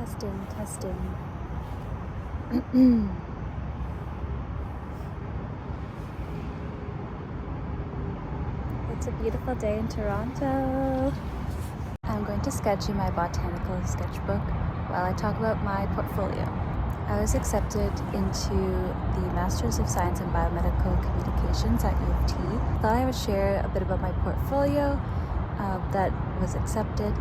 Testing. It's a beautiful day in Toronto. I'm going to sketch in my botanical sketchbook while I talk about my portfolio. I was accepted into the Masters of Science in Biomedical Communications at U of T. Thought I would share a bit about my portfolio that was accepted,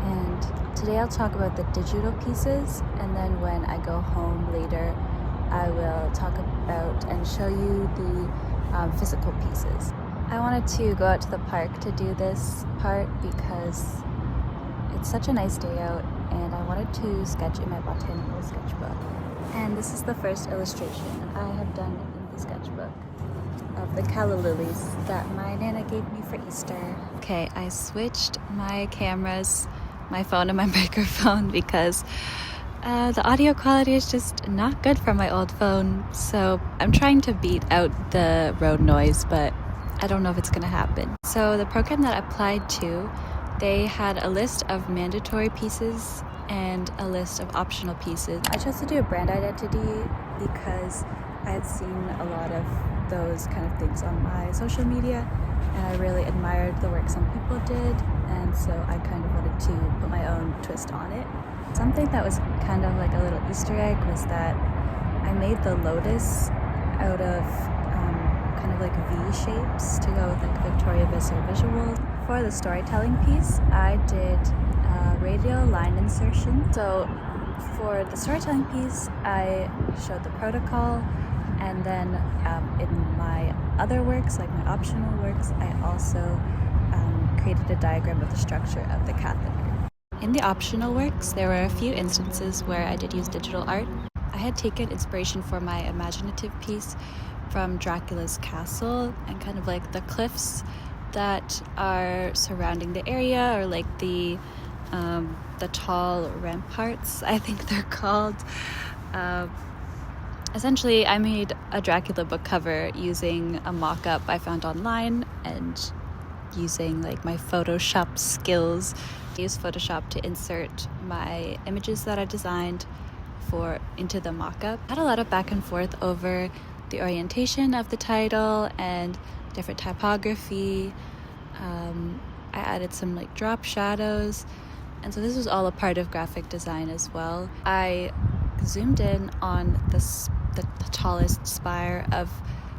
and today I'll talk about the digital pieces, and then when I go home later I will talk about and show you the physical pieces. I wanted to go out to the park to do this part because it's such a nice day out, and I wanted to sketch in my botanical sketchbook. And this is the first illustration I have done in the sketchbook of the calla lilies that my Nana gave me for Easter. Okay, I switched my cameras, my phone and my microphone because the audio quality is just not good from my old phone. So I'm trying to beat out the road noise, but I don't know if it's gonna happen. So the program that I applied to, they had a list of mandatory pieces and a list of optional pieces. I chose to do a brand identity because I had seen a lot of those kind of things on my social media, and I really admired the work some people did, and so I kind of wanted to put my own twist on it. Something that was kind of like a little Easter egg was that I made the lotus out of kind of like V shapes to go with like Victoria visual. For the storytelling piece, I did radial line insertion. So for the storytelling piece, I showed the protocol, and then in my other works, like my optional works, I also created a diagram of the structure of the catheter. In the optional works, there were a few instances where I did use digital art. I had taken inspiration for my imaginative piece from Dracula's castle and kind of like the cliffs that are surrounding the area, or like the tall ramparts, I think they're called. Essentially, I made a Dracula book cover using a mock-up I found online and using like my Photoshop skills. I used Photoshop to insert my images that I designed into the mock-up. I had a lot of back and forth over the orientation of the title and different typography. I added some like drop shadows, and so this was all a part of graphic design as well. I zoomed in on the tallest spire of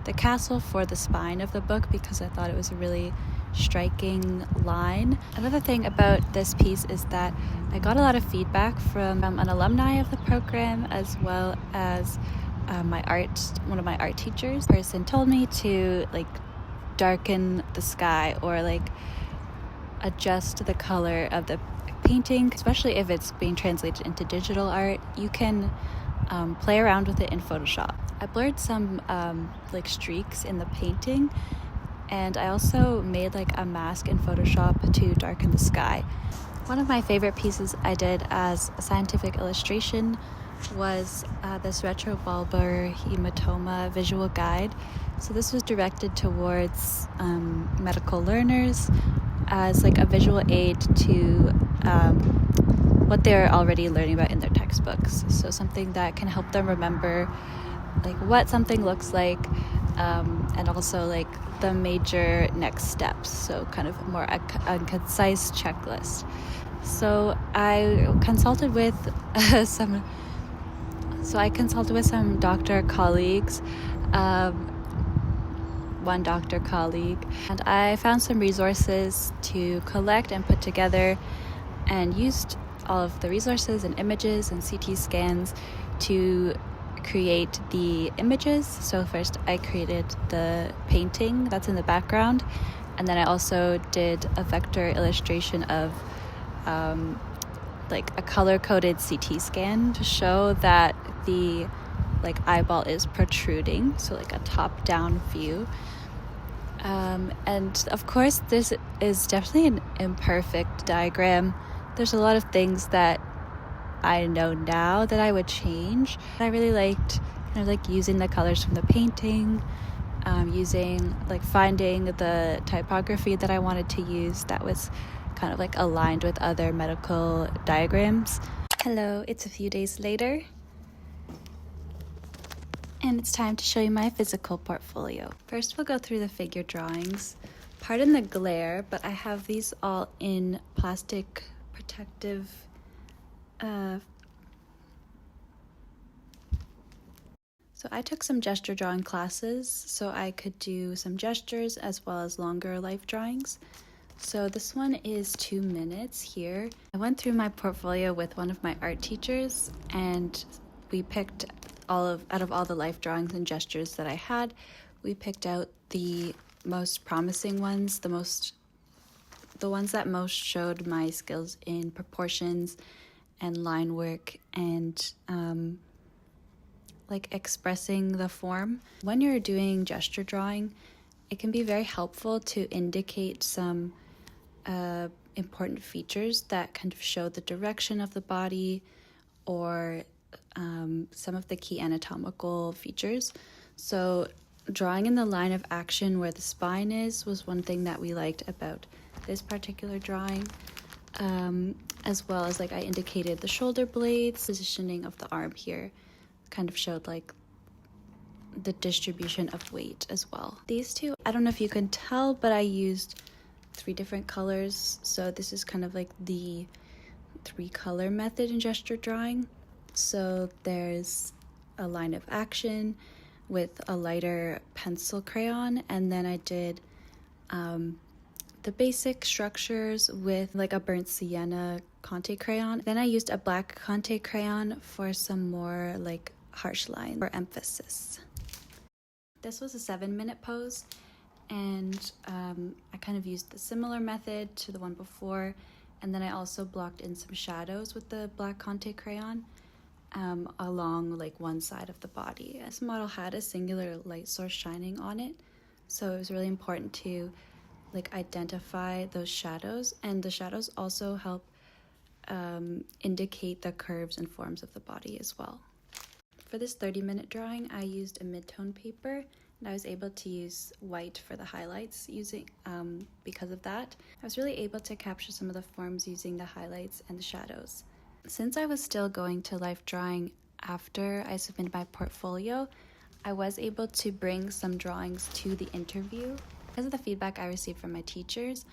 the castle for the spine of the book because I thought it was a really striking line. Another thing about this piece is that I got a lot of feedback from an alumni of the program, as well as one of my art teachers. Person told me to like darken the sky or like adjust the color of the painting, especially if it's being translated into digital art. You can play around with it in Photoshop. I blurred some like streaks in the painting, and I also made like a mask in Photoshop to darken the sky. One of my favorite pieces I did as a scientific illustration was this retrobulbar hematoma visual guide. So this was directed towards medical learners as like a visual aid to what they're already learning about in their textbooks. So something that can help them remember like what something looks like, and also like the major next steps. So kind of more a concise checklist. So I consulted with some doctor colleagues, one doctor colleague, and I found some resources to collect and put together, and used all of the resources and images and CT scans to create the images. So first I created the painting that's in the background, and then I also did a vector illustration of like a color-coded CT scan to show that the like eyeball is protruding, so like a top-down view. And of course this is definitely an imperfect diagram. There's a lot of things that I know now that I would change. I really liked kind of like using the colors from the painting, finding the typography that I wanted to use that was kind of like aligned with other medical diagrams. Hello, it's a few days later, and it's time to show you my physical portfolio. First, we'll go through the figure drawings. Pardon the glare, but I have these all in plastic protective So I took some gesture drawing classes so I could do some gestures as well as longer life drawings. So this one is 2 minutes here. I went through my portfolio with one of my art teachers, and we picked out of all the life drawings and gestures that I had, we picked out the most promising ones, the ones that most showed my skills in proportions and line work and like expressing the form. When you're doing gesture drawing, it can be very helpful to indicate some important features that kind of show the direction of the body or some of the key anatomical features. So drawing in the line of action where the spine is was one thing that we liked about this particular drawing, as well as like I indicated the shoulder blades, positioning of the arm here kind of showed like the distribution of weight as well. These two, I don't know if you can tell, but I used 3 different colors. So this is kind of like the 3-color method in gesture drawing. So there's a line of action with a lighter pencil crayon, and then I did the basic structures with like a burnt sienna Conte crayon. Then I used a black Conte crayon for some more like harsh line or emphasis. This was a 7-minute pose, and I kind of used the similar method to the one before, and then I also blocked in some shadows with the black Conte crayon along like one side of the body. This model had a singular light source shining on it, so it was really important to like identify those shadows, and the shadows also help indicate the curves and forms of the body as well. For this 30-minute drawing, I used a mid-tone paper, and I was able to use white for the highlights because of that. I was really able to capture some of the forms using the highlights and the shadows. Since I was still going to life drawing after I submitted my portfolio, I was able to bring some drawings to the interview. Because of the feedback I received from my teachers,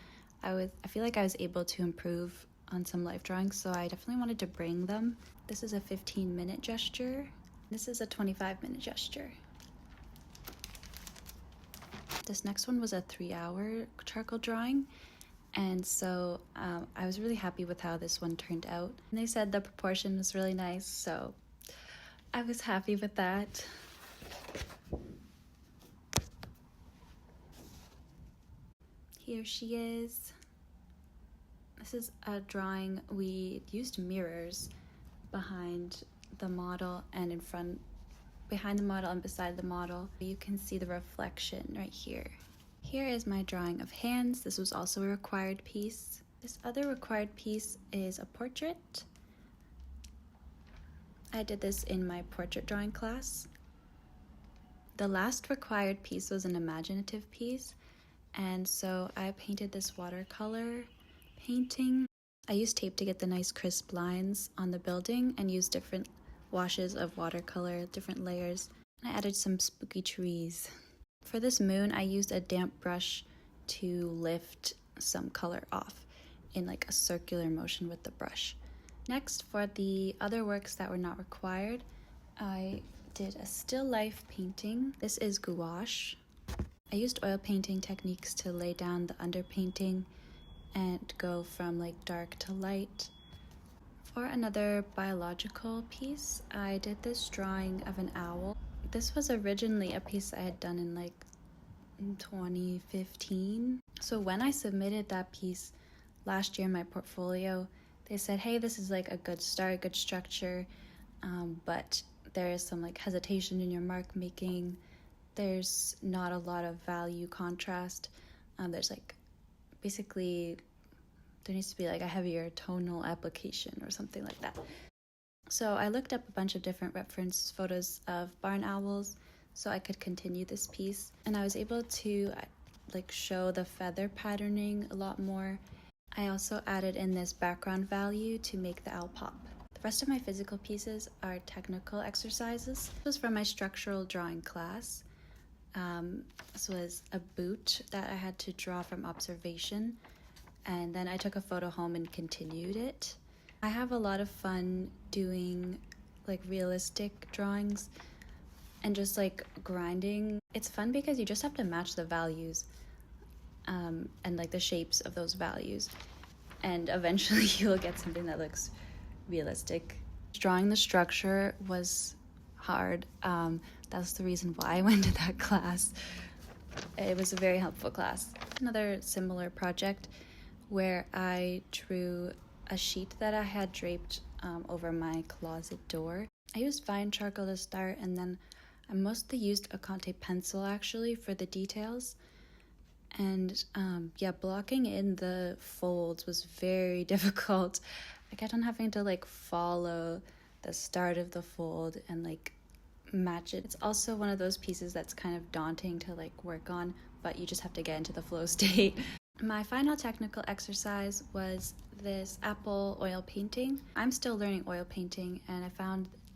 I feel like I was able to improve on some life drawings, so I definitely wanted to bring them. This is a 15-minute gesture. This is a 25-minute gesture. This next one was a 3-hour charcoal drawing, and so I was really happy with how this one turned out. And they said the proportion was really nice, so I was happy with that. Here she is. This is a drawing. We used mirrors behind the model and behind the model and beside the model. You can see the reflection right here. Here is my drawing of hands. This was also a required piece. This other required piece is a portrait. I did this in my portrait drawing class. The last required piece was an imaginative piece, and so I painted this watercolor painting. I used tape to get the nice crisp lines on the building and used different washes of watercolor, different layers. I added some spooky trees. For this moon, I used a damp brush to lift some color off in like a circular motion with the brush. Next, for the other works that were not required, I did a still life painting. This is gouache. I used oil painting techniques to lay down the underpainting and go from like dark to light. For another biological piece, I did this drawing of an owl. This was originally a piece I had done in like 2015. So when I submitted that piece last year in my portfolio, they said, hey, this is like a good start, good structure, but there is some like hesitation in your mark making. There's not a lot of value contrast. There's like basically there needs to be like a heavier tonal application or something like that. So I looked up a bunch of different reference photos of barn owls so I could continue this piece, and I was able to like show the feather patterning a lot more. I also added in this background value to make the owl pop. The rest of my physical pieces are technical exercises. This was from my structural drawing class. This was a boot that I had to draw from observation, and then I took a photo home and continued it. I have a lot of fun doing like realistic drawings and just like grinding. It's fun because you just have to match the values and like the shapes of those values, and eventually you'll get something that looks realistic. Drawing the structure was hard. That's the reason why I went to that class. It was a very helpful class. Another similar project where I drew a sheet that I had draped over my closet door. I used fine charcoal to start, and then I mostly used a Conte pencil actually for the details. And yeah, blocking in the folds was very difficult. I kept on having to like follow the start of the fold and like match it. It's also one of those pieces that's kind of daunting to like work on, but you just have to get into the flow state. My final technical exercise was this apple oil painting. I'm still learning oil painting, and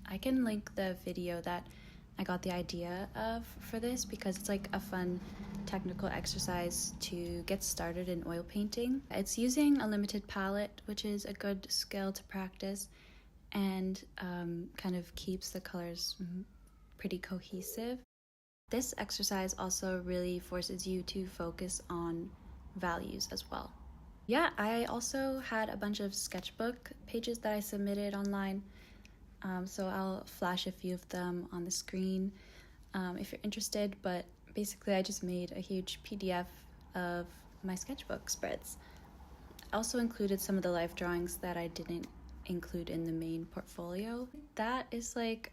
I can link the video that I got the idea of for this because it's like a fun technical exercise to get started in oil painting. It's using a limited palette, which is a good skill to practice, and kind of keeps the colors pretty cohesive. This exercise also really forces you to focus on values as well. Yeah, I also had a bunch of sketchbook pages that I submitted online, so I'll flash a few of them on the screen if you're interested, but basically I just made a huge PDF of my sketchbook spreads. I also included some of the life drawings that I didn't include in the main portfolio. That is like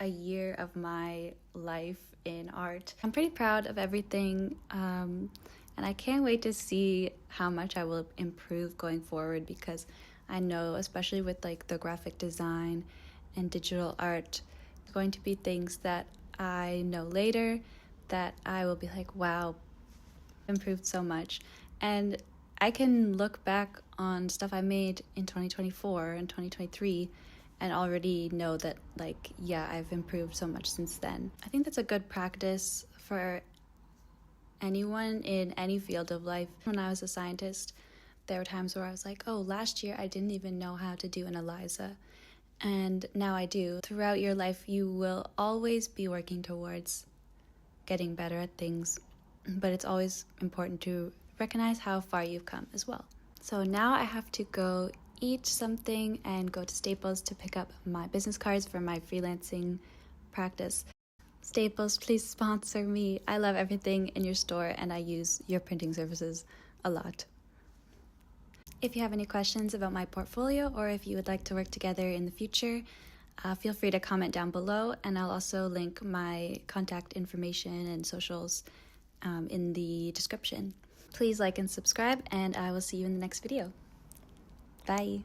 a year of my life in art. I'm pretty proud of everything, and I can't wait to see how much I will improve going forward, because I know, especially with like the graphic design and digital art, it's going to be things that I know later that I will be like, wow, improved so much. And I can look back on stuff I made in 2024 and 2023 and already know that, like, yeah, I've improved so much since then. I think that's a good practice for anyone in any field of life. When I was a scientist, there were times where I was like, oh, last year I didn't even know how to do an ELISA, and now I do. Throughout your life, you will always be working towards getting better at things, but it's always important to recognize how far you've come as well. So now I have to go eat something and go to Staples to pick up my business cards for my freelancing practice. Staples, please sponsor me. I love everything in your store, and I use your printing services a lot. If you have any questions about my portfolio, or if you would like to work together in the future, feel free to comment down below, and I'll also link my contact information and socials in the description. Please like and subscribe, and I will see you in the next video. Bye.